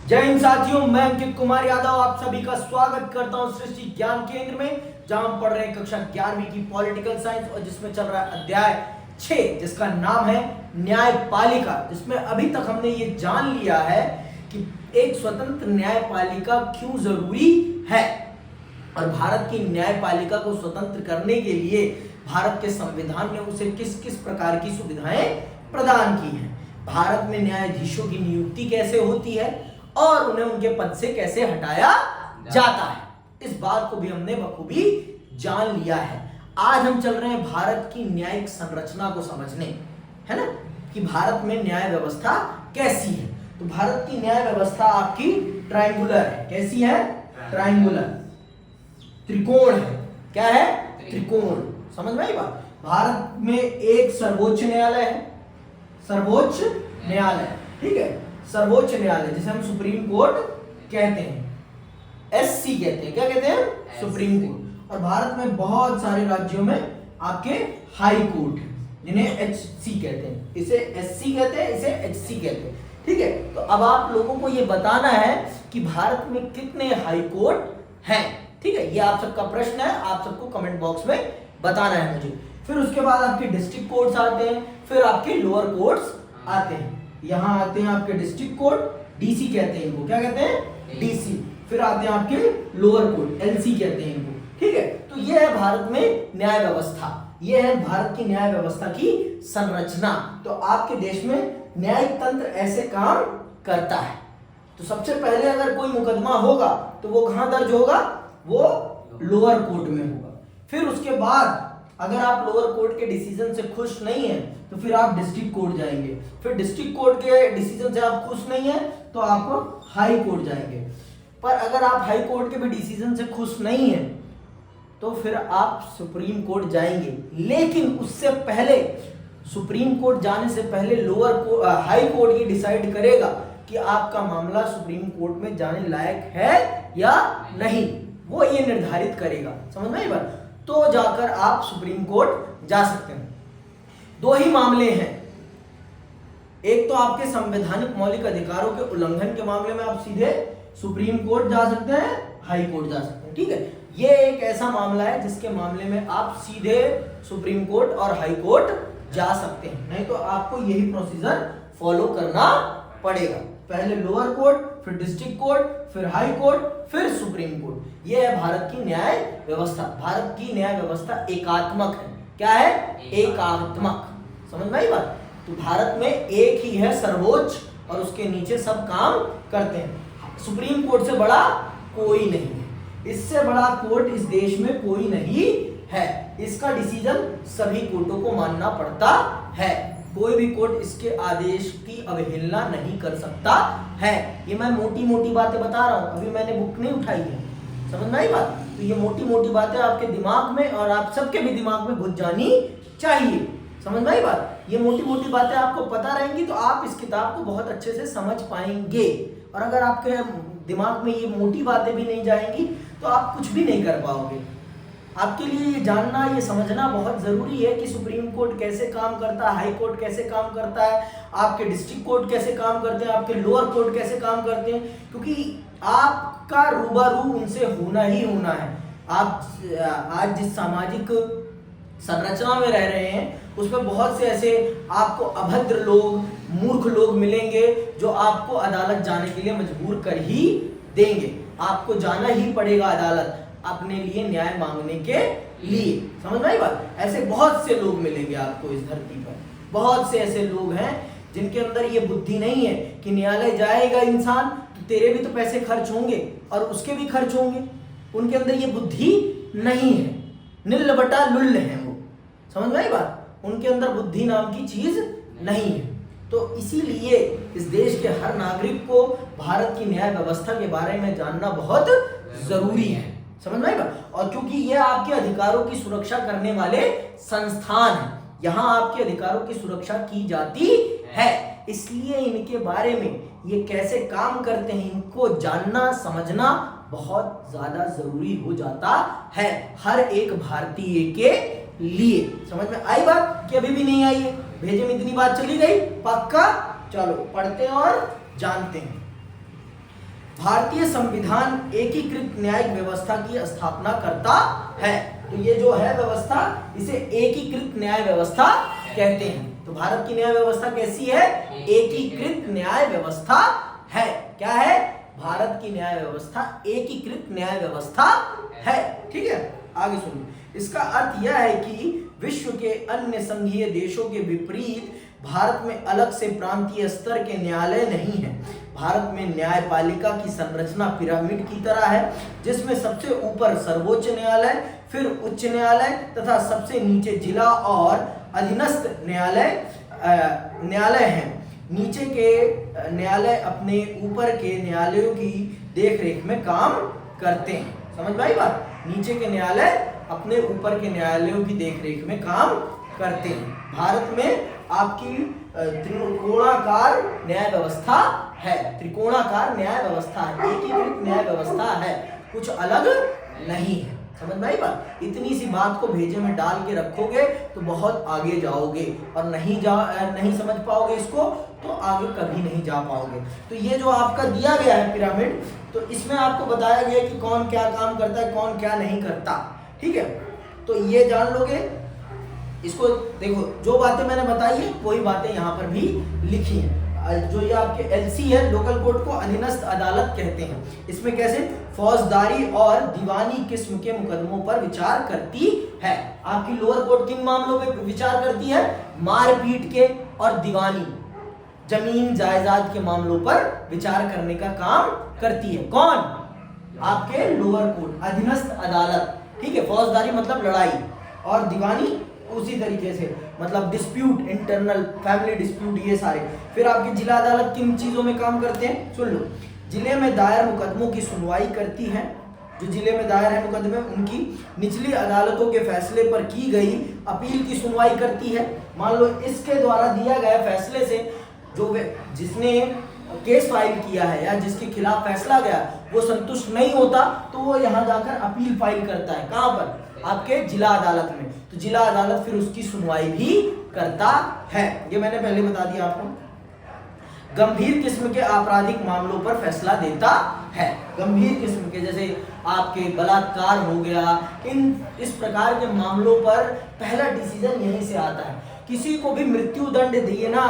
जय हिंद साथियों, मैं अंकित कुमार यादव आप सभी का स्वागत करता हूं सृष्टि ज्ञान केंद्र में, जहां हम पढ़ रहे हैं कक्षा 11वीं की पॉलिटिकल साइंस और जिसमें चल रहा है अध्याय 6 जिसका नाम है न्यायपालिका। जिसमें अभी तक हमने ये जान लिया है कि एक स्वतंत्र न्यायपालिका क्यों जरूरी है और भारत की न्यायपालिका को स्वतंत्र करने के लिए भारत के संविधान ने उसे किस किस प्रकार की सुविधाएं प्रदान की हैं। भारत में न्यायाधीशों की नियुक्ति कैसे होती है और उन्हें उनके पद से कैसे हटाया जाता है, इस बात को भी हमने बखूबी जान लिया है। आज हम चल रहे हैं भारत की न्यायिक संरचना को समझने, है ना, कि भारत में न्याय व्यवस्था कैसी है। तो भारत की न्याय व्यवस्था आपकी ट्रायंगुलर है। कैसी है? ट्रायंगुलर, त्रिकोण है। क्या है? त्रिकोण। समझ में आई बात? भारत में एक सर्वोच्च न्यायालय है, सर्वोच्च न्यायालय, ठीक है, सर्वोच्च न्यायालय जिसे हम सुप्रीम कोर्ट कहते हैं, एससी कहते हैं। क्या कहते हैं? Supreme court. और भारत में बहुत सारे राज्यों में आपके हाई कोर्ट है जिन्हें एचसी कहते हैं। इसे एससी कहते हैं, इसे एचसी कहते हैं, ठीक है। तो अब आप लोगों को ये बताना है कि भारत में कितने हाई कोर्ट हैं, ठीक है। ये आप सबका प्रश्न है, आप सबको कमेंट बॉक्स में बताना है मुझे। फिर उसके बाद आपके डिस्ट्रिक्ट कोर्ट्स आते हैं, फिर आपके लोअर कोर्ट्स आते हैं। यहाँ आते हैं आपके डिस्ट्रिक्ट कोर्ट, डीसी कहते हैं इनको। क्या कहते हैं? डीसी। फिर आते हैं आपके लोअर कोर्ट, एलसी कहते हैं इनको, ठीक है। तो ये है भारत में न्याय व्यवस्था, ये है भारत की न्याय व्यवस्था की संरचना। तो आपके देश में न्यायिक तंत्र ऐसे काम करता है। तो सबसे पहले अगर कोई मुकदमा होगा तो वो कहां दर्ज होगा? वो लोअर कोर्ट में होगा। फिर उसके बाद अगर आप लोअर कोर्ट के डिसीजन से खुश नहीं हैं तो फिर आप डिस्ट्रिक्ट कोर्ट जाएंगे। फिर डिस्ट्रिक्ट कोर्ट के डिसीजन से आप खुश नहीं हैं तो आप हाई कोर्ट जाएंगे। पर अगर आप हाई कोर्ट के भी डिसीजन से खुश नहीं हैं तो फिर आप सुप्रीम कोर्ट जाएंगे। लेकिन उससे पहले, सुप्रीम कोर्ट जाने से पहले हाई कोर्ट ये डिसाइड करेगा कि आपका मामला सुप्रीम कोर्ट में जाने लायक है या नहीं, वो ये निर्धारित करेगा। समझ में आई बात? तो जाकर आप सुप्रीम कोर्ट जा सकते हैं। दो ही मामले हैं, एक तो आपके संवैधानिक मौलिक अधिकारों के उल्लंघन के मामले में आप सीधे सुप्रीम कोर्ट जा सकते हैं, हाई कोर्ट जा सकते हैं, ठीक है। ये एक ऐसा मामला है जिसके मामले में आप सीधे सुप्रीम कोर्ट और हाई कोर्ट जा सकते हैं, नहीं तो आपको यही प्रोसीजर फॉलो करना पड़ेगा। पहले लोअर कोर्ट, फिर डिस्ट्रिक्ट कोर्ट, फिर हाई कोर्ट, फिर सुप्रीम कोर्ट। यह है भारत की न्याय व्यवस्था। भारत की न्याय व्यवस्था एकात्मक है। क्या है? एकात्मक। समझ में आई बात? तो भारत में एक ही है सर्वोच्च और उसके नीचे सब काम करते हैं। सुप्रीम कोर्ट से बड़ा कोई नहीं है, इससे बड़ा कोर्ट इस देश में कोई नहीं है। इसका डिसीजन सभी कोर्टों को मानना पड़ता है, कोई भी कोर्ट इसके आदेश की अवहेलना नहीं कर सकता है। ये मैं मोटी मोटी बातें बता रहा हूं, अभी मैंने बुक नहीं उठाई है। समझ में आई बात? तो ये मोटी मोटी बातें आपके दिमाग में और आप सबके भी दिमाग में घुस जानी चाहिए। समझ में आई बात? ये मोटी मोटी बातें आपको पता रहेंगी तो आप इस किताब को बहुत अच्छे से समझ पाएंगे। और अगर आपके दिमाग में ये मोटी बातें भी नहीं जाएंगी तो आप कुछ भी नहीं कर पाओगे। आपके लिए ये जानना, ये समझना बहुत जरूरी है कि सुप्रीम कोर्ट कैसे काम करता है, हाई कोर्ट कैसे काम करता है, आपके डिस्ट्रिक्ट कोर्ट कैसे काम करते हैं, आपके लोअर कोर्ट कैसे काम करते हैं, क्योंकि आपका रूबरू उनसे होना ही होना है। आप आज जिस सामाजिक संरचना में रह रहे हैं उसमें बहुत से ऐसे आपको अभद्र लोग, मूर्ख लोग मिलेंगे जो आपको अदालत जाने के लिए मजबूर कर ही देंगे। आपको जाना ही पड़ेगा अदालत अपने लिए न्याय मांगने के लिए। समझ में आई बात? ऐसे बहुत से लोग मिलेंगे आपको इस धरती पर। बहुत से ऐसे लोग हैं जिनके अंदर ये बुद्धि नहीं है कि न्यायालय जाएगा इंसान तो तेरे भी तो पैसे खर्च होंगे और उसके भी खर्च होंगे। उनके अंदर ये बुद्धि नहीं है, निल बटा लुल्ल है वो। समझ में आई बात? उनके अंदर बुद्धि नाम की चीज नहीं है। तो इसीलिए इस देश के हर नागरिक को भारत की न्याय व्यवस्था के बारे में जानना बहुत जरूरी है। समझ में आई बात? और क्योंकि ये आपके अधिकारों की सुरक्षा करने वाले संस्थान हैं, यहाँ आपके अधिकारों की सुरक्षा की जाती है, इसलिए इनके बारे में, ये कैसे काम करते हैं, इनको जानना समझना बहुत ज्यादा जरूरी हो जाता है हर एक भारतीय के लिए। समझ में आई बात कि अभी भी नहीं आई है? भेजे में इतनी बात चली गई? पक्का? चलो पढ़ते हैं और जानते हैं। भारतीय संविधान एकीकृत न्यायिक व्यवस्था की स्थापना करता है। तो ये जो है व्यवस्था, इसे एकीकृत न्याय व्यवस्था कहते हैं। तो भारत की न्याय व्यवस्था कैसी है? एकीकृत न्याय व्यवस्था है। क्या है? भारत की न्याय व्यवस्था एकीकृत न्याय व्यवस्था है। ठीक है, आगे सुनिए। इसका अर्थ यह है कि विश्व के अन्य संघीय देशों के विपरीत भारत में अलग से प्रांतीय स्तर के न्यायालय नहीं है। भारत में न्यायपालिका की संरचना पिरामिड की तरह है, जिसमें सबसे ऊपर सर्वोच्च न्यायालय, फिर उच्च न्यायालय तथा सबसे नीचे जिला और अधीनस्थ न्यायालय हैं। नीचे के न्यायालय अपने ऊपर के न्यायालयों की देखरेख में काम करते हैं। समझ में आई बात? नीचे के न्यायालय अपने ऊपर के न्यायालयों की देखरेख में काम करते हैं। भारत में आपकी त्रिकोणाकार न्याय व्यवस्था है। त्रिकोणाकार न्याय व्यवस्था है, एकीकृत न्याय व्यवस्था है, कुछ अलग नहीं है। समझ में आई बात? इतनी सी बात को भेजे में डाल के रखोगे तो बहुत आगे जाओगे, और नहीं समझ पाओगे इसको तो आगे कभी नहीं जा पाओगे। तो ये जो आपका दिया गया है पिरामिड, तो इसमें आपको बताया गया कि कौन क्या काम करता है, कौन क्या नहीं करता। ठीक है, तो ये जान लोगे। इसको देखो, जो बातें मैंने बताई है वही बातें यहाँ पर भी लिखी हैं। जो ये आपके एलसी है, लोकल कोर्ट को अधीनस्थ अदालत कहते हैं। इसमें कैसे फौजदारी और दीवानी किस्म के मुकदमों पर विचार करती है। आपकी लोअर कोर्ट किन मामलों पर विचार करती है? मारपीट के और दीवानी जमीन जायदाद के मामलों पर विचार करने का काम करती है। कौन? आपके लोअर कोर्ट, अधीनस्थ अदालत। ठीक है, फौजदारी मतलब लड़ाई, और दीवानी उसी तरीके से मतलब डिस्प्यूट, इंटरनल फैमिली डिस्प्यूट, ये सारे। फिर आपकी जिला अदालत किन चीजों में काम करते हैं? सुन लो। जिले में दायर मुकदमों की सुनवाई करती है। जो जिले में दायर है मुकदमे, उनकी निचली अदालतों के फैसले पर की गई अपील की सुनवाई करती है। मान लो इसके द्वारा दिया गया फैसले से जो जिसने केस फाइल किया है या जिसके खिलाफ फैसला गया वो संतुष्ट नहीं होता, तो वो यहाँ जाकर अपील फाइल करता है। कहाँ पर? आपके जिला अदालत में। तो जिला अदालत फिर उसकी सुनवाई भी करता है। ये मैंने पहले बता दिया आपको। गंभीर किस्म के आपराधिक मामलों पर फैसला देता है। गंभीर किस्म के, जैसे आपके बलात्कार हो गया, इस प्रकार के मामलों पर पहला डिसीजन यहीं से आता है। किसी को भी मृत्यु दंड देना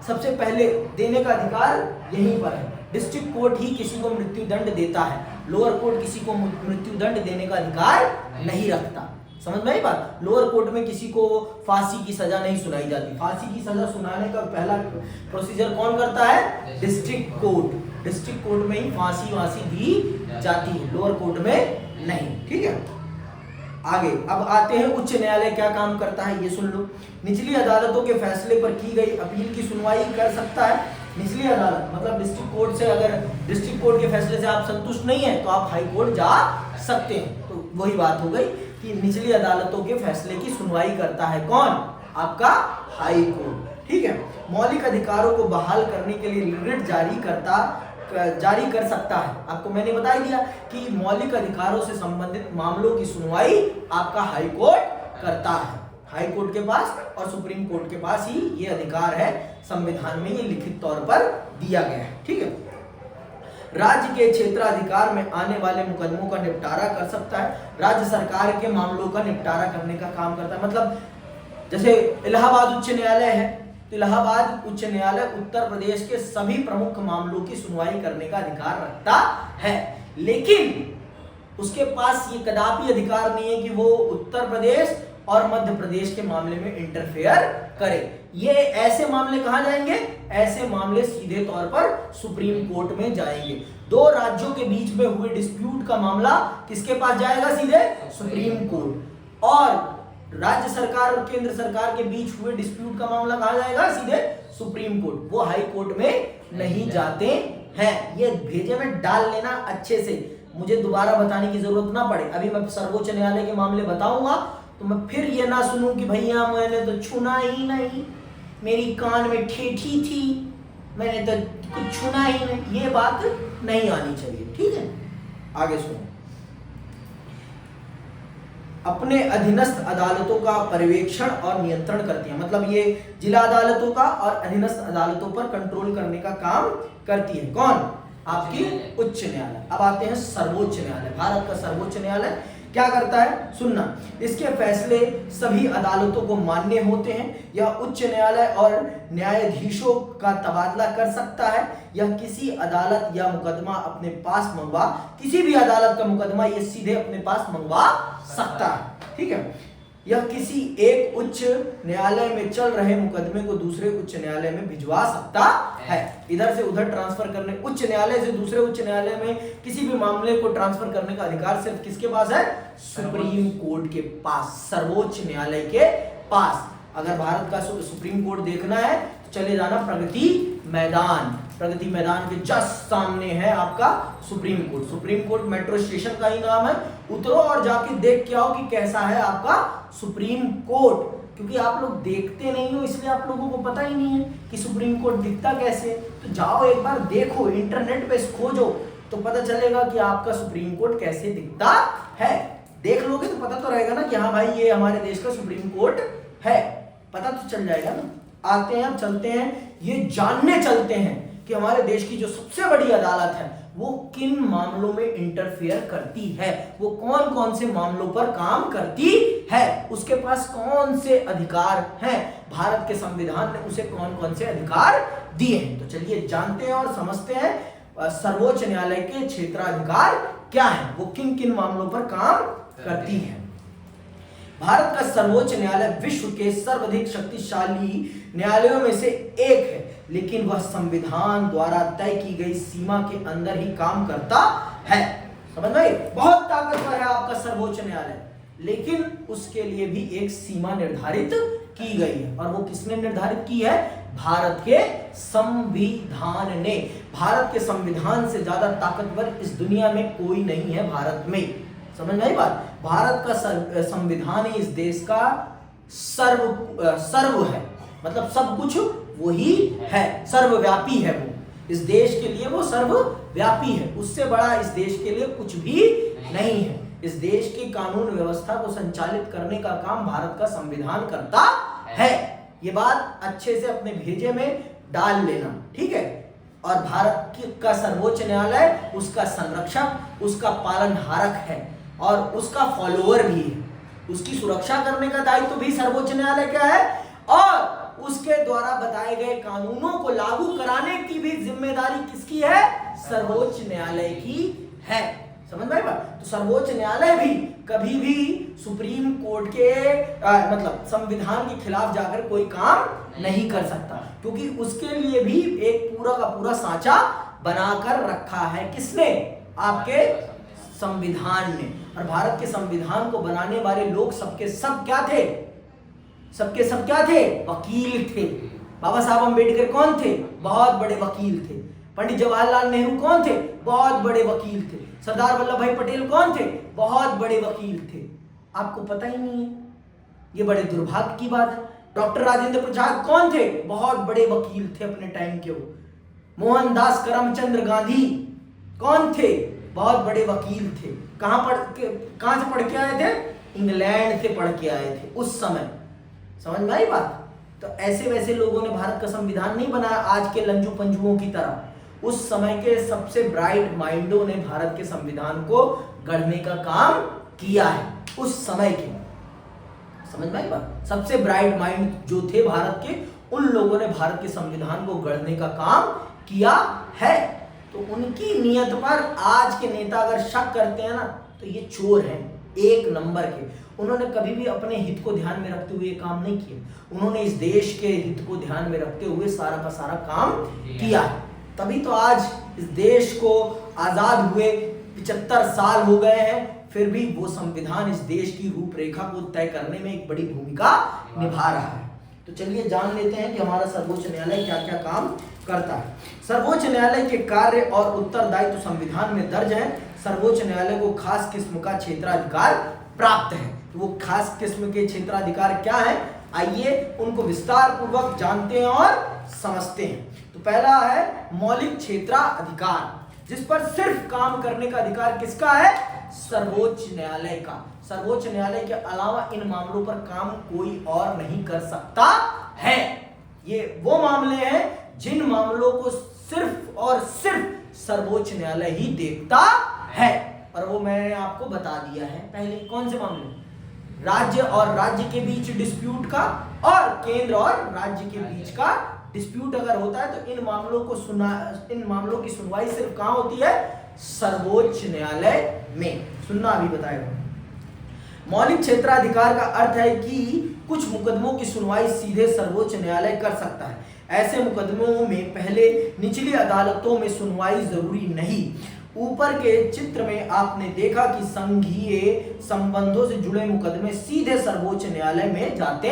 सबसे पहले देने का अधिकार यहीं पर है। डिस्ट्रिक्ट कोर्ट ही किसी को मृत्यु दंड देता है, लोअर कोर्ट किसी को मृत्यु दंड देने का अधिकार नहीं रखता। समझ में आई बात? लोअर कोर्ट में किसी को फांसी की सजा नहीं सुनाई जाती। फांसी की सजा सुनाने का पहला प्रोसीजर कौन करता है? District court. डिस्ट्रिक्ट कोर्ट में ही फांसी दी जाती है, लोअर कोर्ट में नहीं। ठीक है, आगे अब आते हैं उच्च न्यायालय क्या काम करता है, ये सुन लो। निचली अदालतों के फैसले पर की गई अपील की सुनवाई कर सकता है। निचली अदालत मतलब डिस्ट्रिक्ट कोर्ट से, अगर डिस्ट्रिक्ट कोर्ट के फैसले से आप संतुष्ट नहीं है तो आप हाई कोर्ट जा सकते हैं। तो वही बात हो गई कि निचली अदालतों के फैसले की सुनवाई करता है कौन? आपका हाई कोर्ट। ठीक है, मौलिक अधिकारों को बहाल करने के लिए रिट जारी कर सकता है। आपको मैंने बता दिया कि मौलिक अधिकारों से संबंधित मामलों की सुनवाई आपका हाई कोर्ट करता है। हाई कोर्ट के पास और सुप्रीम कोर्ट के पास ही ये अधिकार है। संविधान में ये लिखित तौर पर दिया गया है। ठीक है, राज्य के क्षेत्राधिकार में आने वाले मुकदमों का निपटारा कर सकता है। राज्य सरकार के मामलों का निपटारा करने का काम करता है। मतलब जैसे इलाहाबाद उच्च न्यायालय है, तो इलाहाबाद उच्च न्यायालय उत्तर प्रदेश के सभी प्रमुख मामलों की सुनवाई करने का अधिकार रखता है, लेकिन उसके पास ये कदापि अधिकार नहीं है कि वो उत्तर प्रदेश और मध्य प्रदेश के मामले में इंटरफेयर करे। ये ऐसे मामले कहां जाएंगे? ऐसे मामले सीधे तौर पर सुप्रीम कोर्ट में जाएंगे। दो राज्यों के बीच में हुए डिस्प्यूट का मामला किसके पास जाएगा? सीधे सुप्रीम कोर्ट। और राज्य सरकार और केंद्र सरकार के बीच हुए डिस्प्यूट का मामला कहां जाएगा? सीधे सुप्रीम कोर्ट। वो हाई कोर्ट में नहीं जाते हैं। ये भेजे में डाल लेना अच्छे से, मुझे दोबारा बताने की जरूरत ना पड़े। अभी मैं सर्वोच्च न्यायालय के मामले बताऊंगा तो मैं फिर ये ना सुनूं कि भैया मैंने तो छुना ही नहीं, मेरी कान में ठेठी थी, मैंने तो कुछ छुना ही नहीं। ये बात नहीं आनी चाहिए। ठीक है, आगे सुनो। अपने अधीनस्थ अदालतों का पर्यवेक्षण और नियंत्रण करती है। मतलब ये जिला अदालतों का और अधीनस्थ अदालतों पर कंट्रोल करने का काम करती है। कौन? आपकी उच्च न्यायालय। अब आते हैं सर्वोच्च न्यायालय। भारत का सर्वोच्च न्यायालय क्या करता है, सुनना। इसके फैसले सभी अदालतों को मान्य होते हैं। यह उच्च न्यायालय और न्यायाधीशों का तबादला कर सकता है। यह किसी अदालत या मुकदमा अपने पास मंगवा, किसी भी अदालत का मुकदमा ये सीधे अपने पास मंगवा सकता है। ठीक है। यह किसी एक उच्च न्यायालय में चल रहे मुकदमे को दूसरे उच्च न्यायालय में भिजवा सकता है। इधर से उधर ट्रांसफर करने, उच्च न्यायालय से दूसरे उच्च न्यायालय में किसी भी मामले को ट्रांसफर करने का अधिकार सिर्फ किसके पास है, सुप्रीम कोर्ट के पास, सर्वोच्च न्यायालय के पास। अगर भारत का सुप्रीम कोर्ट देखना है तो चले जाना प्रगति मैदान। प्रगति मैदान के जस्ट सामने है आपका supreme court. Supreme court metro station का ही नाम है। उतरो और जाके देख के आओ कि कैसा है आपका सुप्रीम कोर्ट, क्योंकि आप लोग देखते नहीं हो इसलिए आप लोगों को पता ही नहीं है कि सुप्रीम कोर्ट दिखता कैसे। तो जाओ एक बार देखो, इंटरनेट पे खोजो तो पता चलेगा कि आपका सुप्रीम कोर्ट कैसे दिखता है। देख लोगे तो पता तो रहेगा ना कि हाँ भाई ये हमारे देश का सुप्रीम कोर्ट है, पता तो चल जाएगा ना। आते हैं, अब चलते हैं, ये जानने चलते हैं कि हमारे देश की जो सबसे बड़ी अदालत है वो किन मामलों में इंटरफेयर करती है, वो कौन कौन से मामलों पर काम करती है, उसके पास कौन से अधिकार हैं, भारत के संविधान ने उसे कौन कौन से अधिकार दिए हैं। तो चलिए जानते हैं और समझते हैं सर्वोच्च न्यायालय के क्षेत्राधिकार क्या है, वो किन किन मामलों पर काम करती है। भारत का सर्वोच्च न्यायालय विश्व के सर्वाधिक शक्तिशाली न्यायालयों में से एक है, लेकिन वह संविधान द्वारा तय की गई सीमा के अंदर ही काम करता है। समझ में, बहुत ताकतवर है आपका सर्वोच्च न्यायालय, लेकिन उसके लिए भी एक सीमा निर्धारित की गई है। और वो किसने निर्धारित की है, भारत के संविधान ने। भारत के संविधान से ज्यादा ताकतवर इस दुनिया में कोई नहीं है भारत में। समझ में आई बात। भारत का संविधान ही इस देश का सर्व है, मतलब सब कुछ वही है, सर्वव्यापी है वो। इस देश के लिए वो सर्वव्यापी है, उससे बड़ा इस देश के लिए कुछ भी नहीं है। इस देश की कानून व्यवस्था को संचालित करने का काम भारत का संविधान करता है। ये बात अच्छे से अपने भेजे में डाल लेना, ठीक है। और भारत का सर्वोच्च न्यायालय उसका संरक्षक, उसका पालनहारक है और उसका फॉलोअर भी है। उसकी सुरक्षा करने का दायित्व भी सर्वोच्च न्यायालय का है और उसके द्वारा बताए गए कानूनों को लागू कराने की भी जिम्मेदारी किसकी है, सर्वोच्च न्यायालय की है। समझ में बात। तो सर्वोच्च न्यायालय भी कभी भी सुप्रीम कोर्ट के मतलब संविधान के खिलाफ जाकर कोई काम नहीं कर सकता, क्योंकि उसके लिए भी एक पूरा का पूरा सांचा बनाकर रखा है। किसने, आपके संविधान ने। और भारत के संविधान को बनाने वाले लोग सबके सब क्या थे, सबके सब क्या थे, वकील थे। बाबा साहब अम्बेडकर कौन थे, बहुत बड़े वकील थे। पंडित जवाहरलाल नेहरू कौन थे, बहुत बड़े वकील थे। सरदार वल्लभ भाई पटेल कौन थे, बहुत बड़े वकील थे। आपको पता ही नहीं है, ये बड़े दुर्भाग्य की बात है। डॉक्टर राजेंद्र प्रसाद कौन थे, बहुत बड़े वकील थे अपने टाइम के वो। मोहनदास करमचंद गांधी कौन थे, बहुत बड़े वकील थे। कहां से पढ़ के आए थे, इंग्लैंड से पढ़ के आए थे उस समय। समझ में आई बात। तो ऐसे वैसे लोगों ने भारत का संविधान नहीं बनाया आज के लंजू पंजुओं की तरह। उस समय के सबसे ब्राइट माइंडों ने भारत के संविधान को गढ़ने का काम किया है उस समय के। समझ में आई बात। सबसे ब्राइट माइंड जो थे भारत के, उन लोगों ने भारत के संविधान को गढ़ने का काम किया है। तो उनकी नियत पर आज के नेता अगर शक करते हैं ना, तो ये चोर हैं एक नंबर के। उन्होंने कभी भी अपने हित को ध्यान में रखते हुए काम नहीं किया। उन्होंने इस देश के हित को ध्यान में रखते हुए सारा का सारा काम किया। तभी तो आज इस देश को आजाद हुए 75 साल हो गए हैं, फिर भी वो संविधान इस देश की रूपरेखा को तय करने में एक बड़ी भूमिका निभा रहा है। तो चलिए जान लेते हैं कि हमारा सर्वोच्च न्यायालय क्या क्या काम करता है। सर्वोच्च न्यायालय के कार्य और उत्तरदायित्व संविधान में दर्ज है। सर्वोच्च न्यायालय को खास किस्म का क्षेत्राधिकार प्राप्त है। तो वो खास किस्म के क्षेत्राधिकार क्या है, आइए उनको विस्तार पूर्वक जानते हैं और समझते हैं। तो पहला है मौलिक क्षेत्राधिकार, जिस पर सिर्फ काम करने का अधिकार किसका है, सर्वोच्च न्यायालय का। सर्वोच्च न्यायालय के अलावा इन मामलों पर काम कोई और नहीं कर सकता है। ये वो मामले हैं जिन मामलों को सिर्फ और सिर्फ सर्वोच्च न्यायालय ही देखता है। और वो मैंने आपको बता दिया है पहले। कौन से मामले? राज्य और राज्य के बीच डिस्प्यूट का, और केंद्र और राज्य के बीच का डिस्प्यूट अगर होता है तो इन मामलों की सुनवाई सिर्फ कहां होती है? सर्वोच्च न्यायालय में। सुनना अभी बताएगा। मौलिक क्षेत्राधिकार का अर्थ है कि कुछ मुकदमों की सुनवाई सीधे सर्वोच्च न्यायालय कर सकता है। ऐसे मुकदमों में पहले निचली अदालतों में सुनवाई जरूरी नहीं। ऊपर के चित्र में आपने देखा कि संघीय संबंधों से जुड़े मुकदमे सीधे सर्वोच्च न्यायालय में जाते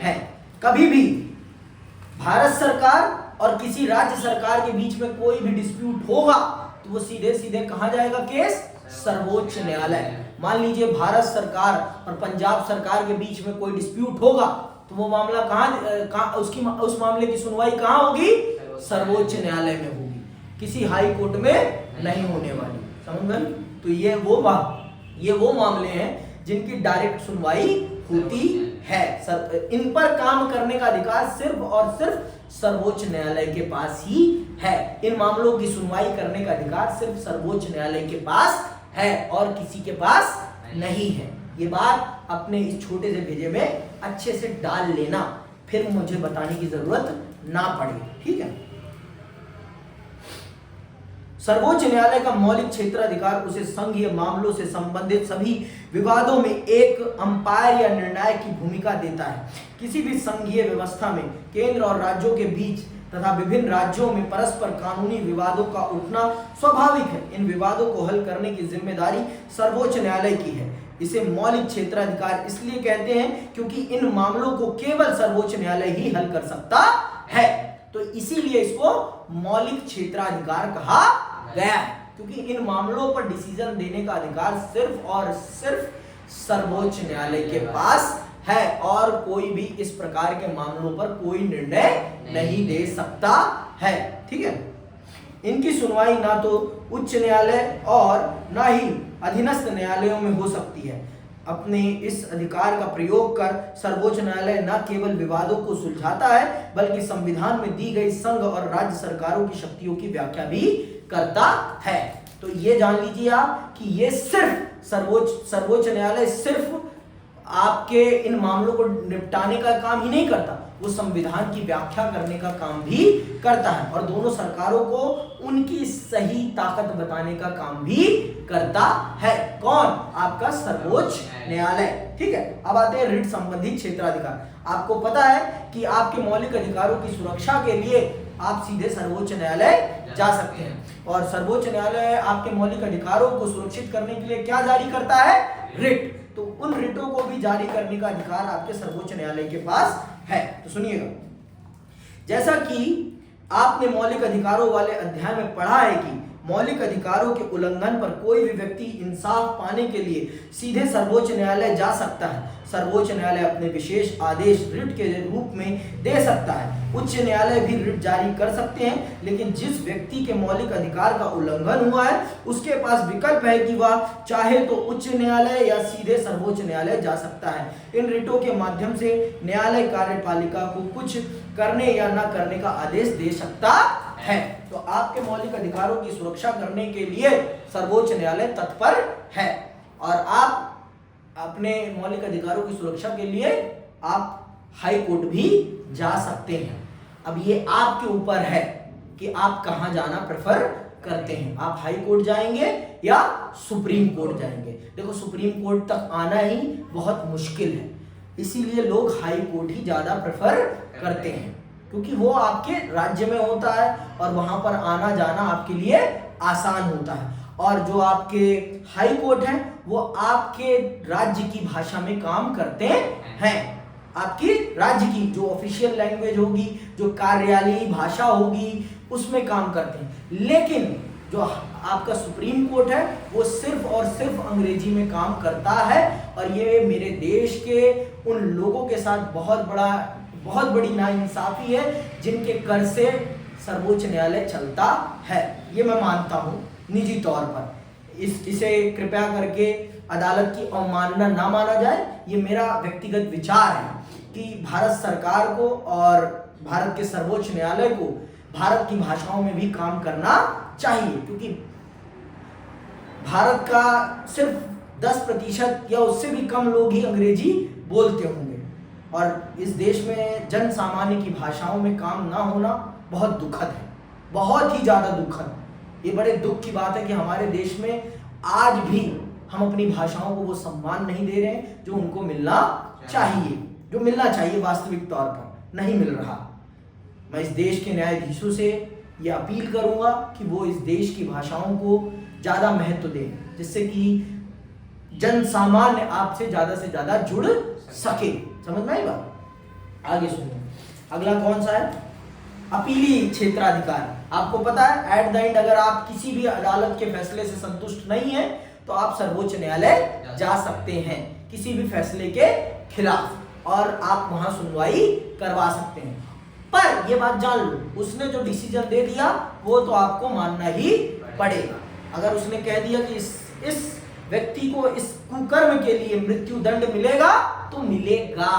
हैं। कभी भी भारत सरकार और किसी राज्य सरकार के बीच में कोई भी डिस्प्यूट होगा तो वो सीधे सीधे कहां जाएगा केस? सर्वोच्च न्यायालय। मान लीजिए भारत सरकार और पंजाब सरकार के बीच में कोई डिस्प्यूट होगा तो वो मामला उस मामले की सुनवाई कहां होगी? सर्वोच्च न्यायालय में होगी, किसी हाई कोर्ट में नहीं होने वाली। समझ गए? तो ये वो मामले हैं जिनकी डायरेक्ट सुनवाई होती है। इन पर काम करने का अधिकार सिर्फ और सिर्फ सर्वोच्च न्यायालय के पास ही है। इन मामलों की सुनवाई करने का अधिकार सिर्फ सर्वोच्च न्यायालय के पास है और किसी के पास नहीं है। ये बात अपने इस छोटे से भेजे में अच्छे से डाल लेना, फिर मुझे बताने की जरूरत ना पड़े। ठीक है। सर्वोच्च न्यायालय का मौलिक क्षेत्राधिकार उसे संघीय मामलों से संबंधित सभी विवादों में एक अंपायर या निर्णायक की भूमिका देता है। किसी भी संघीय व्यवस्था में केंद्र और राज्यों के बीच तथा विभिन्न राज्यों में परस्पर कानूनी विवादों का उठना स्वाभाविक है। इन विवादों को हल करने की जिम्मेदारी सर्वोच्च न्यायालय की है। इसे मौलिक क्षेत्राधिकार इसलिए कहते हैं क्योंकि इन मामलों को केवल सर्वोच्च न्यायालय ही हल कर सकता है। तो इसीलिए इसको मौलिक क्षेत्राधिकार कहा गया है, क्योंकि इन मामलों पर डिसीजन देने का अधिकार सिर्फ और सिर्फ सर्वोच्च न्यायालय के पास है और कोई भी इस प्रकार के मामलों पर कोई निर्णय नहीं दे सकता है। ठीक है। इनकी सुनवाई ना तो उच्च न्यायालय और ना ही अधीनस्थ न्यायालयों में हो सकती है। अपने इस अधिकार का प्रयोग कर सर्वोच्च न्यायालय न केवल विवादों को सुलझाता है बल्कि संविधान में दी गई संघ और राज्य सरकारों की शक्तियों की व्याख्या भी करता है। तो ये जान लीजिए आप कि ये सिर्फ सर्वोच्च न्यायालय सिर्फ आपके इन मामलों को निपटाने का काम ही नहीं करता, वो संविधान की व्याख्या करने का काम भी करता है और दोनों सरकारों को उनकी सही ताकत बताने का काम भी करता है। कौन? आपका सर्वोच्च न्यायालय। ठीक है। अब आते हैं रिट संबंधी क्षेत्राधिकार। आपको पता है कि आपके मौलिक अधिकारों की सुरक्षा के लिए आप सीधे सर्वोच्च न्यायालय जा सकते हैं और सर्वोच्च न्यायालय आपके मौलिक अधिकारों को सुरक्षित करने के लिए क्या जारी करता है? रिट। तो उन रिटों को भी जारी करने का अधिकार आपके सर्वोच्च न्यायालय के पास है। तो सुनिएगा, जैसा कि आपने मौलिक अधिकारों वाले अध्याय में पढ़ा है कि मौलिक अधिकारों के उल्लंघन पर कोई भी व्यक्ति इंसाफ पाने के लिए सीधे सर्वोच्च न्यायालय जा सकता है। सर्वोच्च न्यायालय अपने विशेष आदेश रिट के रूप में दे सकता है। उच्च न्यायालय भी रिट जारी कर सकते हैं, लेकिन जिस व्यक्ति के मौलिक अधिकार का उल्लंघन हुआ है उसके पास विकल्प है कि वह चाहे तो उच्च न्यायालय या सीधे सर्वोच्च न्यायालय जा सकता है। इन रिटों के माध्यम से न्यायालय कार्यपालिका को कुछ करने या न करने का आदेश दे सकता है। तो आपके मौलिक अधिकारों की सुरक्षा करने के लिए सर्वोच्च न्यायालय तत्पर है और आप अपने मौलिक अधिकारों की सुरक्षा के लिए आप हाई कोर्ट भी जा सकते हैं। अब ये आपके ऊपर है कि आप कहां जाना प्रेफर करते हैं। आप हाई कोर्ट जाएंगे या सुप्रीम कोर्ट जाएंगे। देखो, सुप्रीम कोर्ट तक आना ही बहुत मुश्किल है, इसीलिए लोग हाई कोर्ट ही ज्यादा प्रेफर करते हैं क्योंकि वो आपके राज्य में होता है और वहां पर आना जाना आपके लिए आसान होता है। और जो आपके हाई कोर्ट हैं वो आपके राज्य की भाषा में काम करते हैं। आपकी राज्य की जो ऑफिशियल लैंग्वेज होगी, जो कार्यालयीय भाषा होगी, उसमें काम करते हैं। लेकिन जो आपका सुप्रीम कोर्ट है वो सिर्फ और सिर्फ अंग्रेजी में काम करता है और ये मेरे देश के उन लोगों के साथ बहुत बड़ी नाइंसाफी है जिनके कर से सर्वोच्च न्यायालय चलता है। ये मैं मानता हूँ निजी तौर पर। इसे कृपया करके अदालत की अवमानना ना माना जाए। ये मेरा व्यक्तिगत विचार है कि भारत सरकार को और भारत के सर्वोच्च न्यायालय को भारत की भाषाओं में भी काम करना चाहिए, क्योंकि भारत का सिर्फ 10% या उससे भी कम लोग ही अंग्रेजी बोलते होंगे, और इस देश में जन सामान्य की भाषाओं में काम ना होना बहुत दुखद है, बहुत ही ज़्यादा दुखद। ये बड़े दुख की बात है कि हमारे देश में आज भी हम अपनी भाषाओं को वो सम्मान नहीं दे रहे हैं जो उनको मिलना चाहिए, जो मिलना चाहिए वास्तविक तौर पर नहीं मिल रहा। मैं इस देश के न्यायाधीशों से ये अपील करूंगा कि वो इस देश की भाषाओं को ज़्यादा महत्व दें, जिससे कि जन सामान्य आपसे ज़्यादा जुड़ सके। समझ में आई बात? आगे सुनिए, अगला कौन सा है? अपीली क्षेत्राधिकार। आपको पता है एट द एंड अगर आप किसी भी अदालत के फैसले से संतुष्ट नहीं है तो आप सर्वोच्च न्यायालय जा सकते हैं किसी भी फैसले के खिलाफ, और आप वहां सुनवाई करवा सकते हैं। पर ये बात जान लो, उसने जो डिसीजन दे दिया वो तो आपको मानना ही पड़ेगा। अगर उसने कह दिया कि इस व्यक्ति को इस कुकर्म के लिए मृत्यु दंड मिलेगा तो मिलेगा,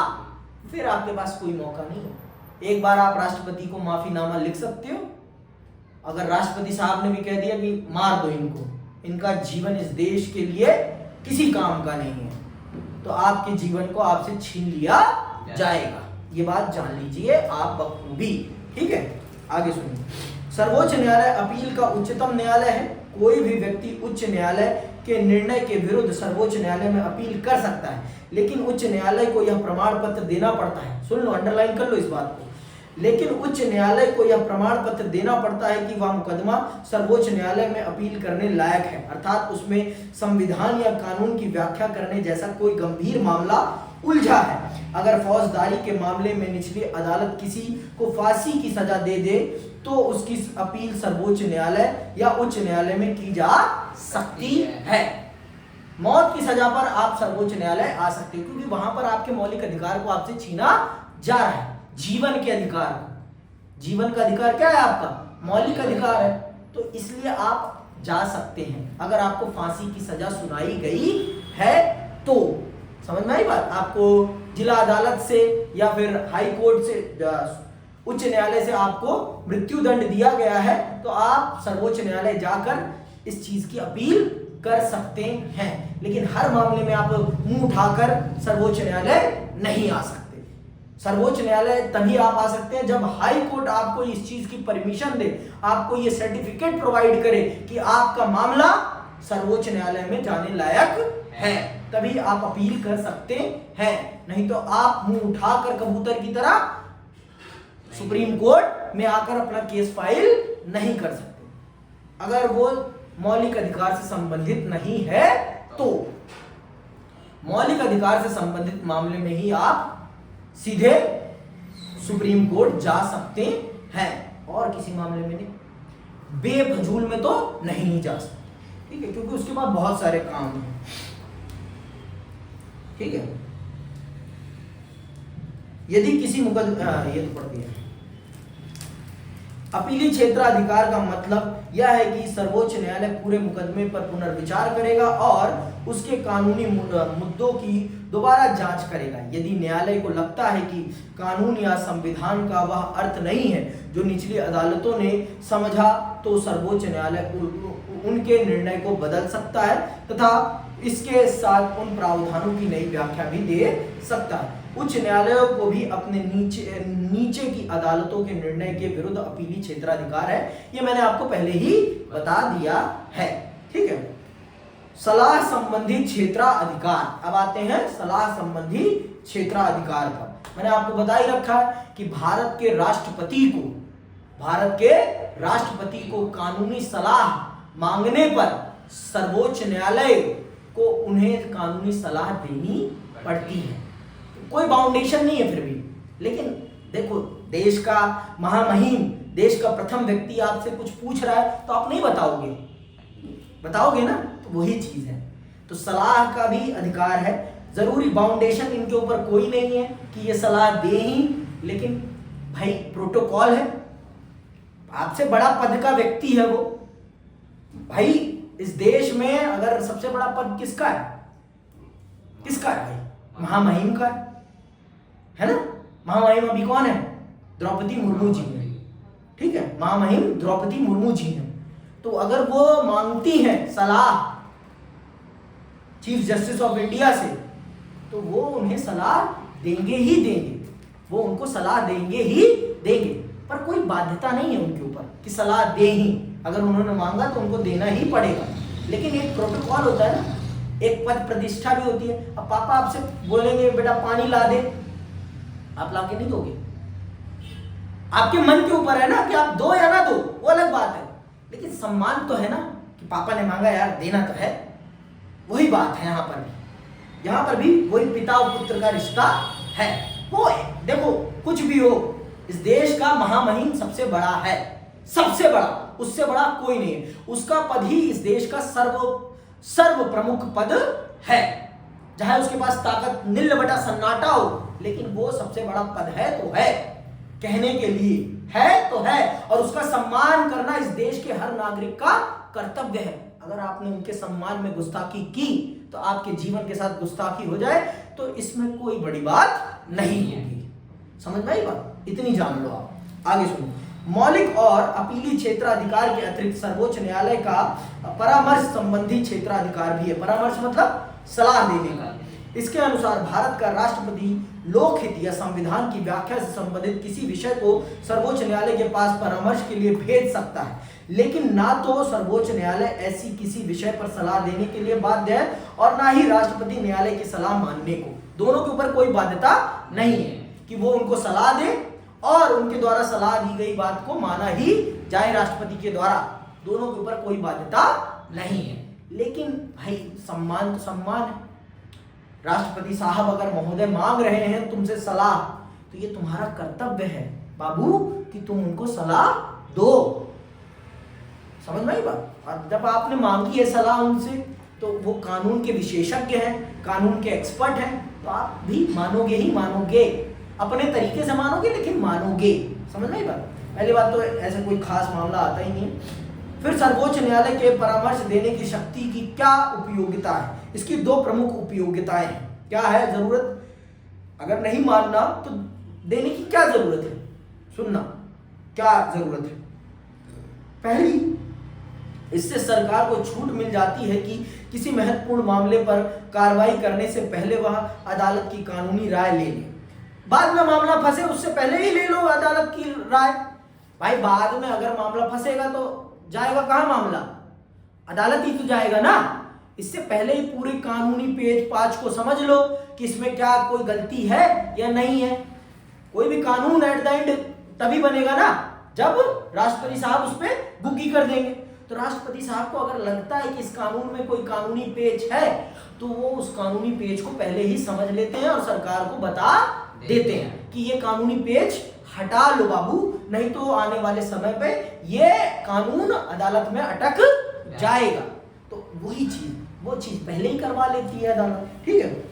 फिर आपके पास कोई मौका नहीं है। एक बार आप राष्ट्रपति को माफीनामा लिख सकते हो। अगर राष्ट्रपति साहब ने भी कह दिया कि मार दो इनको, इनका जीवन इस देश के लिए किसी काम का नहीं है, तो आपके जीवन को आपसे छीन लिया जाएगा। ये बात जान लीजिए आप बखूबी, ठीक है? आगे सुनिए, सर्वोच्च न्यायालय अपील का उच्चतम न्यायालय है। कोई भी व्यक्ति उच्च न्यायालय के निर्णय के विरुद्ध सर्वोच्च न्यायालय में अपील कर सकता है, लेकिन उच्च न्यायालय को यह प्रमाण पत्र देना पड़ता है। सुन लो, अंडरलाइन कर लो इस बात को। लेकिन उच्च न्यायालय को यह प्रमाण पत्र देना पड़ता है कि वह मुकदमा सर्वोच्च न्यायालय में अपील करने लायक है, अर्थात उसमें संविधान या कानून की व्याख्या करने जैसा कोई गंभीर मामला उलझा है। अगर फौजदारी के मामले में निचली अदालत किसी को फांसी की सजा दे दे तो उसकी अपील सर्वोच्च न्यायालय या उच्च न्यायालय में की जा सकती है। मौत की सजा पर आप सर्वोच्च न्यायालय आ सकते हो, क्योंकि वहां पर आपके मौलिक अधिकार को आपसे छीना जा रहा है। जीवन के अधिकार, जीवन का अधिकार क्या है? आपका मौलिक अधिकार है, तो इसलिए आप जा सकते हैं। अगर आपको फांसी की सजा सुनाई गई है तो, समझ में आई बात? आपको जिला अदालत से या फिर हाई कोर्ट से, उच्च न्यायालय से आपको मृत्यु दंड दिया गया है, तो आप सर्वोच्च न्यायालय जाकर इस चीज की अपील कर सकते हैं। लेकिन हर मामले में आप मुंह उठाकर सर्वोच्च न्यायालय नहीं आ सकते। सर्वोच्च न्यायालय तभी आप आ सकते हैं जब हाई कोर्ट आपको इस चीज की परमिशन दे, आपको ये सर्टिफिकेट प्रोवाइड करे कि आपका मामला सर्वोच्च न्यायालय में जाने लायक है, तभी आप अपील कर सकते हैं। नहीं तो आप मुंह उठाकर कबूतर की तरह सुप्रीम कोर्ट में आकर अपना केस फाइल नहीं कर सकते। अगर वो मौलिक अधिकार से संबंधित नहीं है तो मौलिक अधिकार से संबंधित मामले में ही आप सीधे सुप्रीम कोर्ट जा सकते हैं, और किसी मामले में नहीं। बेफजूल में तो नहीं जा सकते, ठीक है? क्योंकि उसके बाद बहुत सारे काम हैं, ठीक है? यदि किसी मुकदमे, ये तो पढ़ दिया। अपीली क्षेत्राधिकार का मतलब यह है कि सर्वोच्च न्यायालय पूरे मुकदमे पर पुनर्विचार करेगा और उसके कानूनी मुद्दों की दोबारा जांच करेगा। यदि न्यायालय को लगता है कि कानून या संविधान का वह अर्थ नहीं है जो निचली अदालतों ने समझा, तो सर्वोच्च न्यायालय उनके निर्णय को बदल सकता है तथा इसके साथ उन प्रावधानों की नई व्याख्या भी दे सकता है। उच्च न्यायालयों को भी अपने नीचे की अदालतों के निर्णय के विरुद्ध अपीली क्षेत्राधिकार है। ये मैंने आपको पहले ही बता दिया है, ठीक है? सलाह संबंधी क्षेत्राधिकार। अब आते हैं सलाह संबंधी क्षेत्राधिकार पर। मैंने आपको बता ही रखा है कि भारत के राष्ट्रपति को कानूनी सलाह मांगने पर सर्वोच्च न्यायालय को उन्हें कानूनी सलाह देनी पड़ती है। कोई बाउंडेशन नहीं है फिर भी। लेकिन देखो, देश का महामहिम, देश का प्रथम व्यक्ति आपसे कुछ पूछ रहा है तो आप नहीं बताओगे ना, तो वही चीज है। तो सलाह का भी अधिकार है। जरूरी बाउंडेशन इनके ऊपर कोई नहीं है कि ये सलाह दे ही, लेकिन भाई प्रोटोकॉल है, आपसे बड़ा पद का व्यक्ति है वो। भाई इस देश में अगर सबसे बड़ा पद किसका है भाई? महामहिम का है ना? महामहिम अभी कौन है? द्रौपदी मुर्मू जी है, ठीक है? महामहिम द्रौपदी मुर्मू जी है। तो अगर वो मांगती हैं सलाह चीफ जस्टिस ऑफ इंडिया से, तो वो उन्हें सलाह देंगे ही देंगे, वो उनको सलाह देंगे ही देंगे, पर कोई बाध्यता नहीं है उनके ऊपर कि सलाह दे ही, अगर उन्होंने मांगा तो उनको देना ही पड़ेगा। लेकिन एक प्रोटोकॉल होता है ना, एक पद प्रतिष्ठा भी होती है। अब पापा आपसे बोलेंगे बेटा पानी ला दे, आप ला के नहीं दोगे, आपके मन के ऊपर है ना कि आप दो या ना दो, वो अलग बात है, लेकिन सम्मान तो है ना कि पापा ने मांगा यार देना तो है। वही बात है यहाँ पर भी, यहाँ पर भी वही पिता और पुत्र का रिश्ता है। वो देखो कुछ भी हो, इस देश का महामहिम सबसे बड़ा है, सबसे बड़ा, उससे बड़ा कोई नहीं है। उसका पद ही इस देश का सर्व प्रमुख पद है, चाहे उसके पास ताकत नील बटा सन्नाटा हो, लेकिन वो सबसे बड़ा पद है तो है, कहने के लिए है तो है, और उसका सम्मान करना इस देश के हर नागरिक का कर्तव्य है। अगर आपने उनके सम्मान में गुस्ताखी की तो आपके जीवन के साथ गुस्ताखी हो जाए तो इसमें कोई बड़ी बात नहीं होगी। समझ में आई बात? इतनी जान लो आप। आगे सुनो, मौलिक और अपीली क्षेत्राधिकार के अतिरिक्त सर्वोच्च न्यायालय का परामर्श संबंधी क्षेत्राधिकार भी है। परामर्श मतलब सलाह देने का। इसके अनुसार भारत का राष्ट्रपति लोकहित या संविधान की व्याख्या से संबंधित किसी विषय को सर्वोच्च न्यायालय के पास परामर्श के लिए भेज सकता है, लेकिन ना तो सर्वोच्च न्यायालय ऐसी किसी विषय पर सलाह देने के लिए बाध्य है और ना ही राष्ट्रपति न्यायालय की सलाह मानने को। दोनों के ऊपर कोई बाध्यता नहीं है कि वो उनको सलाह दे और उनके द्वारा सलाह दी गई बात को माना ही जाए राष्ट्रपति के द्वारा। दोनों के ऊपर कोई बाध्यता नहीं है। लेकिन भाई सम्मान तो सम्मान है। राष्ट्रपति साहब अगर महोदय मांग रहे हैं तुमसे सलाह, तो ये तुम्हारा कर्तव्य है बाबू कि तुम उनको सलाह दो। समझ में आई बात? और जब आपने मांगी है सलाह उनसे, तो वो कानून के विशेषज्ञ हैं, कानून के एक्सपर्ट हैं, तो आप भी मानोगे ही मानोगे, अपने तरीके से मानोगे लेकिन मानोगे। समझ में आई बात? पहली बात तो ऐसा कोई खास मामला आता ही नहीं है। फिर सर्वोच्च न्यायालय के परामर्श देने की शक्ति की क्या उपयोगिता है? इसकी दो प्रमुख उपयोगिताएं हैं। क्या है जरूरत? अगर नहीं मानना तो देने की क्या जरूरत है? सुनना, क्या जरूरत है? पहली, इससे सरकार को छूट मिल जाती है कि किसी महत्वपूर्ण मामले पर कार्रवाई करने से पहले वह अदालत की कानूनी राय ले ले। बाद में मामला फंसे उससे पहले ही ले लो अदालत की राय। भाई बाद में अगर मामला फंसेगा तो जाएगा कहाँ मामला? अदालत ही तो जाएगा ना। इससे पहले ही पूरे कानूनी पेज पाँच को समझ लो कि इसमें क्या कोई गलती है या नहीं है। कोई भी कानून एट द एंड तभी बनेगा ना जब राष्ट्रपति साहब उस पर गुग्गी कर देंगे। तो राष्ट्रपति साहब को अगर लगता है कि इस कानून में कोई कानूनी पेच है तो वो उस कानूनी पेच को पहले ही समझ लेते हैं और सरकार को बता देते हैं कि ये कानूनी पेच हटा लो बाबू, नहीं तो आने वाले समय पे ये कानून अदालत में अटक जाएगा। तो वही चीज, वो चीज पहले ही करवा लेती है अदालत। ठीक है,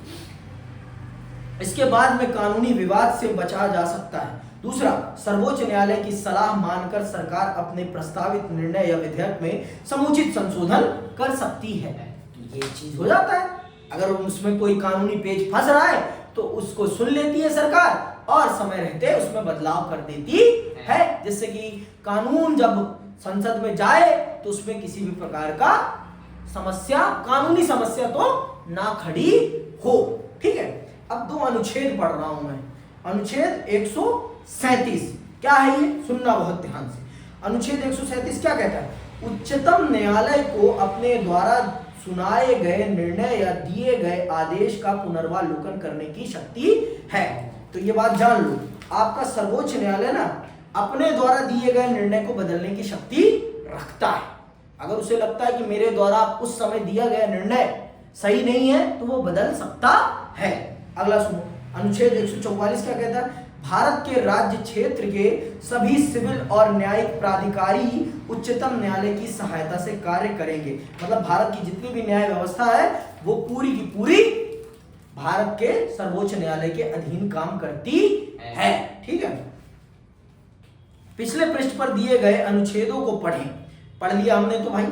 इसके बाद में कानूनी विवाद से बचा जा सकता है। दूसरा, सर्वोच्च न्यायालय की सलाह मानकर सरकार अपने प्रस्तावित निर्णय या विधेयक में समुचित संशोधन कर सकती है। तो ये चीज हो जाता है। अगर उसमें कोई कानूनी पेच फंस रहा है तो उसको सुन लेती है सरकार और समय रहते उसमें बदलाव कर देती है, जिससे कि कानून जब संसद में जाए तो उसमें किसी भी प्रकार का समस्या, कानूनी समस्या तो ना खड़ी हो। ठीक है, अब दो अनुच्छेद पढ़ रहा हूं मैं। अनुच्छेद 137 क्या है ये? सुनना बहुत ध्यान से। अनुच्छेद 137 क्या कहता है? उच्चतम न्यायालय को अपने द्वारा सुनाए गए निर्णय या दिए गए आदेश का पुनर्वालोकन करने की शक्ति है। तो ये बात जान लो, आपका सर्वोच्च न्यायालय ना अपने द्वारा दिए गए निर्णय को बदलने की शक्ति रखता है। अगर उसे लगता है कि मेरे द्वारा उस समय दिया गया निर्णय सही नहीं है तो वो बदल सकता है। अगला सुनो, अनुच्छेद 144 क्या कहता है? भारत के राज्य क्षेत्र के सभी सिविल और न्यायिक प्राधिकारी उच्चतम न्यायालय की सहायता से कार्य करेंगे। मतलब भारत की जितनी भी न्याय व्यवस्था है वो पूरी की पूरी भारत के सर्वोच्च न्यायालय के अधीन काम करती है। ठीक है, पिछले पृष्ठ पर दिए गए अनुच्छेदों को पढ़ें। पढ़ लिया हमने तो भाई।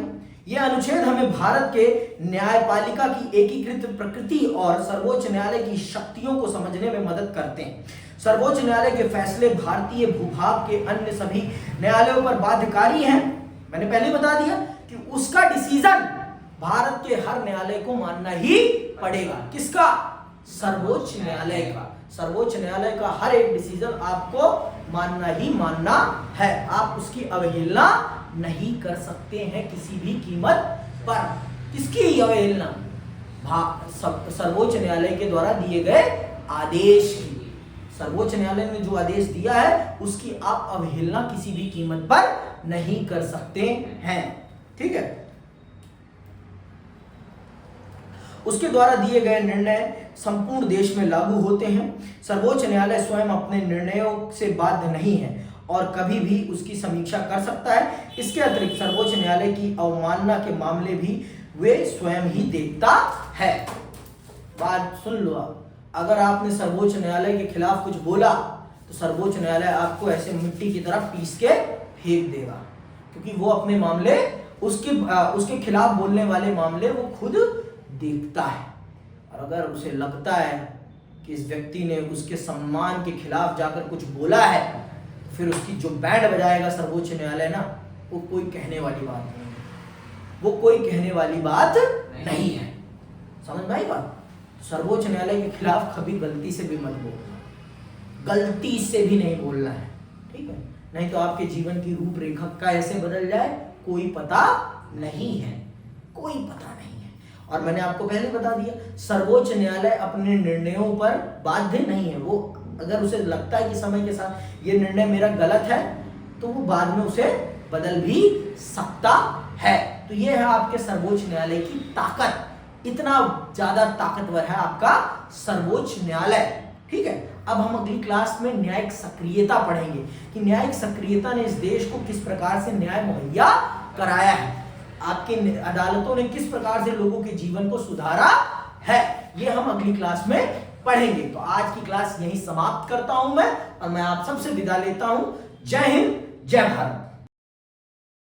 ये अनुच्छेद हमें भारत के न्यायपालिका की एकीकृत प्रकृति और सर्वोच्च न्यायालय की शक्तियों को समझने में मदद करते हैं। सर्वोच्च न्यायालय के फैसले भारतीय भूभाग के अन्य सभी न्यायालयों पर बाध्यकारी हैं। मैंने पहले बता दिया कि उसका डिसीजन भारत के हर न्यायालय को मानना ही पड़ेगा। किसका? सर्वोच्च न्यायालय का। सर्वोच्च न्यायालय का हर एक डिसीजन आपको मानना ही मानना है। आप उसकी अवहेलना नहीं कर सकते हैं किसी भी कीमत पर। किसकी अवहेलना? सर्वोच्च न्यायालय के द्वारा दिए गए आदेश की। सर्वोच्च न्यायालय ने जो आदेश दिया है उसकी आप अवहेलना किसी भी कीमत पर नहीं कर सकते हैं। ठीक है। उसके द्वारा दिए गए निर्णय संपूर्ण देश में लागू होते हैं। सर्वोच्च न्यायालय स्वयं अपने निर्णयों से बाध्य नहीं है और कभी भी उसकी समीक्षा कर सकता है। इसके अतिरिक्त सर्वोच्च न्यायालय की अवमानना के मामले भी वे स्वयं ही देखता है। बात सुन लो आप, अगर आपने सर्वोच्च न्यायालय के खिलाफ कुछ बोला तो सर्वोच्च न्यायालय आपको ऐसे मिट्टी की तरह पीस के फेंक देगा, क्योंकि वो अपने मामले उसके खिलाफ बोलने वाले मामले वो खुद देखता है। और अगर उसे लगता है कि इस व्यक्ति ने उसके सम्मान के खिलाफ जाकर कुछ बोला है, फिर उसकी जो बैंड बजाएगा सर्वोच्च न्यायालय ना, वो कोई कहने वाली बात नहीं है। वो कोई कहने वाली बात नहीं है। समझ में आई बात? सर्वोच्च न्यायालय के खिलाफ कभी गलती से भी मत बोलना, गलती से भी नहीं बोलना है। ठीक है, नहीं तो आपके जीवन की रूपरेखा कैसे बदल जाए कोई पता नहीं है, कोई पता नहीं है। और मैंने आपको पहले बता दिया, सर्वोच्च न्यायालय अपने निर्णयों पर बाध्य नहीं है। वो अगर उसे लगता है कि समय के साथ ये निर्णय मेरा गलत है तो वो बाद में उसे बदल भी सकता है। तो ये है आपके सर्वोच्च न्यायालय की ताकत। इतना ज्यादा ताकतवर है आपका सर्वोच्च न्यायालय। ठीक है, अब हम अगली क्लास में न्यायिक सक्रियता पढ़ेंगे कि न्यायिक सक्रियता ने इस देश को किस प्रकार से न्याय मुहैया कराया है, आपकी अदालतों ने किस प्रकार से लोगों के जीवन को सुधारा है। ये हम अगली क्लास में पढ़ेंगे। तो आज की क्लास यहीं समाप्त करता हूं मैं, और मैं आप सबसे विदा लेता हूं। जय हिंद, जय भारत।